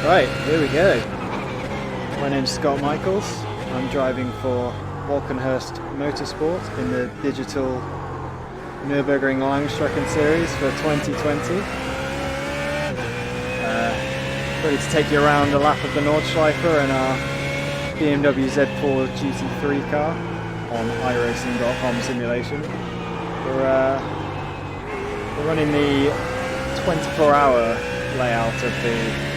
Right, here we go. My name's Scott Michaels. I'm driving for Walkenhorst Motorsport in the digital Nurburgring Nordschliefe series for 2020. Ready to take you around a lap of the Nordschleife in our BMW Z4 GT3 car on iRacing.com simulation. We're running the 24-hour layout of the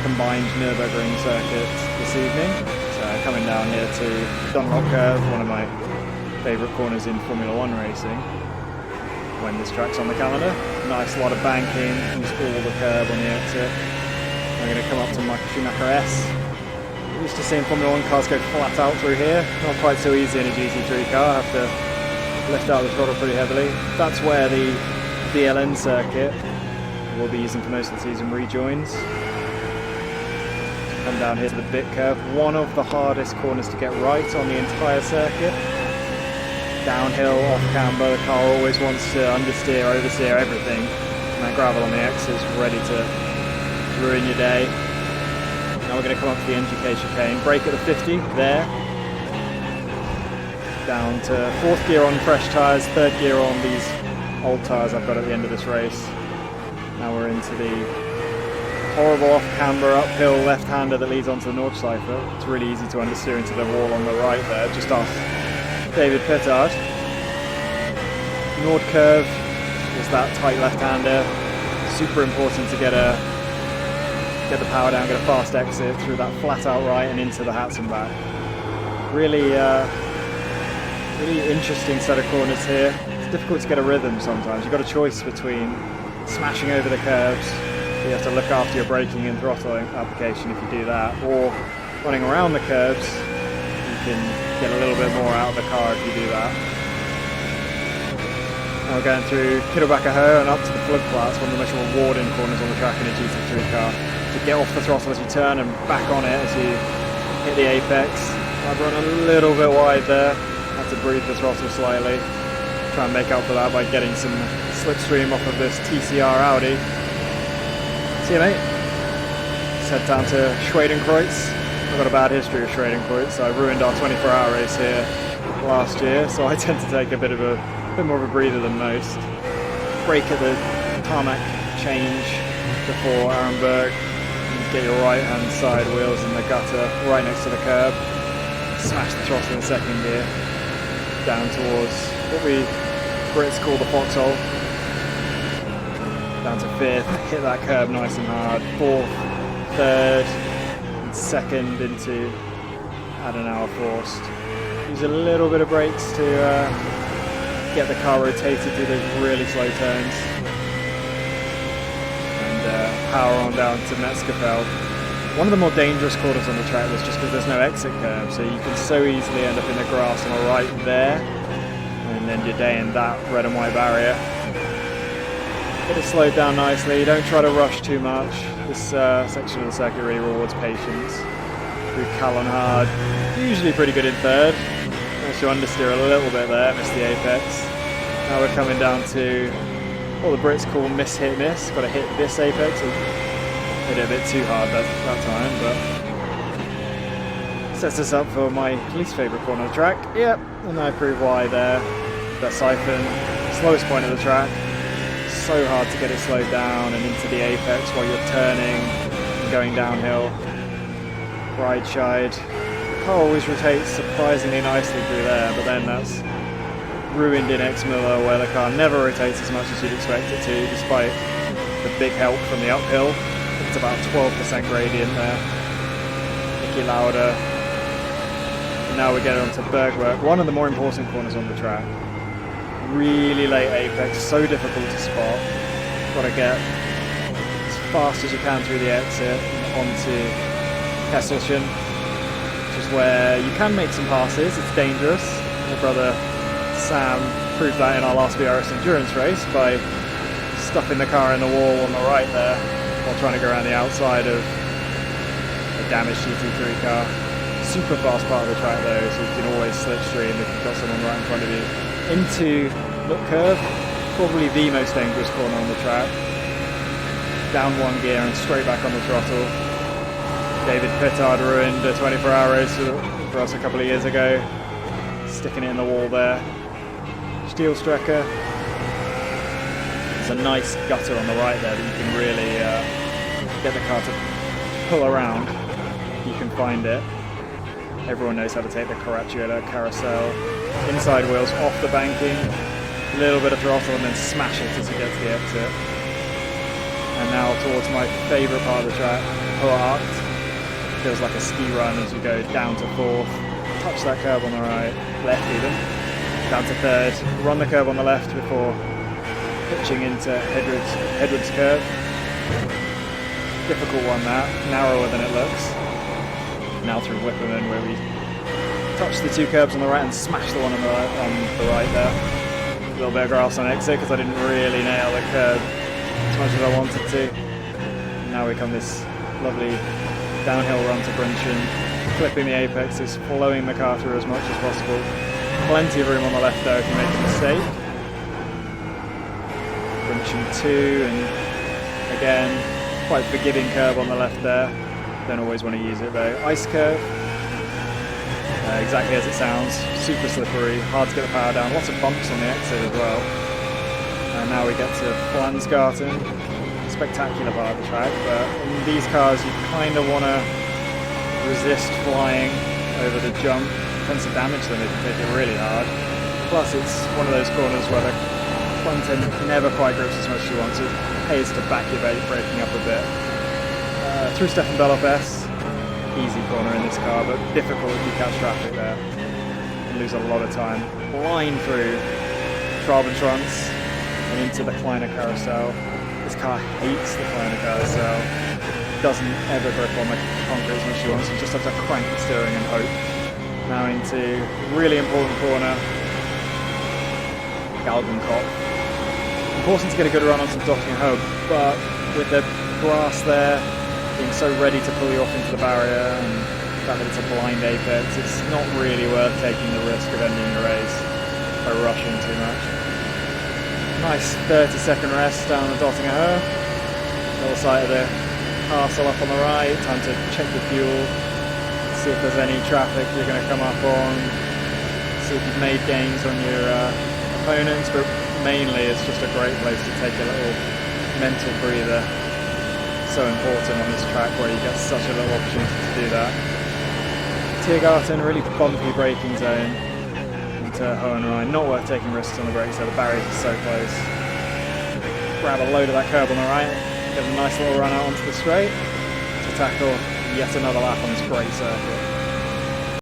combined Nurburgring circuit this evening. So coming down here to Dunlop Curve, one of my favourite corners in Formula One racing when this track's on the calendar. Nice lot of banking, use all the curb on the exit. I'm going to come up to Michael Schumacher S. Used to seeing Formula One cars go flat out through here. Not quite so easy in a GT3 car, I have to lift out the throttle pretty heavily. That's where the VLN circuit we'll be using for most of the season rejoins. Come down here to the bit curve, one of the hardest corners to get right on the entire circuit. Downhill, off camber, the car always wants to understeer, oversteer, everything. And that gravel on the X is ready to ruin your day. Now we're going to come up to the NGK chicane, brake at the 50, there. Down to 4th gear on fresh tyres, 3rd gear on these old tyres I've got at the end of this race. Now we're into the horrible off-camber, uphill left-hander that leads onto the Nordschleife. It's really easy to understeer into the wall on the right there, just off David Pittard. Nord curve is that tight left-hander. Super important to get the power down, get a fast exit through that flat-out right and into the hats and back. Really interesting set of corners here. It's difficult to get a rhythm sometimes. You've got a choice between smashing over the curves, you have to look after your braking and throttling application if you do that, or running around the curves, you can get a little bit more out of the car if you do that. Now we're going through Kittelbacher and up to the Flugplatz, one of the most rewarding corners on the track in a GT3 car. To get off the throttle as you turn and back on it as you hit the apex. I've run a little bit wide there, had to breathe the throttle slightly. Try and make up for that by getting some slipstream off of this TCR Audi. See you, mate. Let's head down to Schwedenkreuz. I've got a bad history of Schwedenkreuz. I ruined our 24-hour race here last year, so I tend to take a bit more of a breather than most. Brake at the tarmac change before Arenberg. Get your right-hand side wheels in the gutter right next to the curb. Smash the throttle in 2nd gear. Down towards what we Brits call the foxhole. Down to 5th, hit that curb nice and hard. 4th, 3rd, and 2nd into Adenauer forced. Use a little bit of brakes to get the car rotated through those really slow turns. And power on down to Metzgerfeld. One of the more dangerous corners on the track was just because there's no exit curve, so you can so easily end up in the grass on the right there, and end your day in that red and white barrier. Get it slowed down nicely, don't try to rush too much. This section of the circuit really rewards patience. Through Callan-Hard, usually pretty good in 3rd. Managed to understeer a little bit there, missed the apex. Now we're coming down to what the Brits call miss. Got to hit this apex. Hit it a bit too hard that time, but sets us up for my least favourite corner of the track. Yep, and I prove why there. That siphon, slowest point of the track. So hard to get it slowed down and into the apex while you're turning and going downhill. Right side. The car always rotates surprisingly nicely through there, but then that's ruined in X-Miller where the car never rotates as much as you'd expect it to, despite the big help from the uphill. It's about 12% gradient there. Nicky Lauda. And now we get on to Bergwerk, one of the more important corners on the track. Really late apex, so difficult to spot. Got to get as fast as you can through the exit onto Kesselchen, which is where you can make some passes. It's dangerous. My brother Sam proved that in our last VRS endurance race by stuffing the car in the wall on the right there while trying to go around the outside of a damaged GT3 car. Super fast part of the track though, so you can always slipstream if you've got someone right in front of you. Into Look Curve, probably the most dangerous corner on the track. Down 1 gear and straight back on the throttle. David Pittard ruined a 24-hour race for us a couple of years ago, sticking it in the wall there. Stielstrecker. There's a nice gutter on the right there that you can really get the car to pull around. You can find it. Everyone knows how to take the Caracciolo carousel. Inside wheels off the banking, a little bit of throttle and then smash it as you get to the exit. And now towards my favourite part of the track, Hoart. Feels like a ski run as you go down to fourth, touch that curb on the right, left even, down to third, run the curb on the left before pitching into Hedward's curve. Difficult one that, narrower than it looks. Now through Whipperman where we touch the two curbs on the right and smash the one on the right there. A little bit of grass on exit because I didn't really nail the curb as much as I wanted to. And now we come this lovely downhill run to Brunchen, clipping the apexes, flowing the car through as much as possible. Plenty of room on the left though if you make a mistake. Brunchen 2, and again, quite forgiving curb on the left there. Don't always want to use it though. Ice curve, exactly as it sounds, super slippery, hard to get the power down, lots of bumps on the exit as well. And now we get to Flansgarten. Spectacular part of the track, but in these cars you kind of want to resist flying over the jump. It tends to damage them if you take it really hard. Plus it's one of those corners where the front end never quite grips as much as you want, so it pays to back your braking up a bit. Through Stefan Beloff S, easy corner in this car, but difficult if you catch traffic there. You lose a lot of time. Line through Trabentrans and into the Kleiner carousel. This car hates the Kleiner carousel, doesn't ever grip on the concrete as much as she wants, you just have to crank the steering and hope. Now into really important corner, Galgenkopf. Important to get a good run on some Docking Hub, but with the grass there, being so ready to pull you off into the barrier, and the fact that it's a blind apex, it's not really worth taking the risk of ending the race by rushing too much. Nice 30-second rest down the Dottinger Höhe. Little sight of the castle up on the right. Time to check the fuel, see if there's any traffic you're going to come up on, see if you've made gains on your opponents, but mainly it's just a great place to take a little mental breather. So important on this track where you get such a little opportunity to do that. Tiergarten, really bumpy braking zone. Hohenrhein, not worth taking risks on the brakes there, the barriers are so close. Grab a load of that curb on the right, get a nice little run out onto the straight to tackle yet another lap on this great circuit.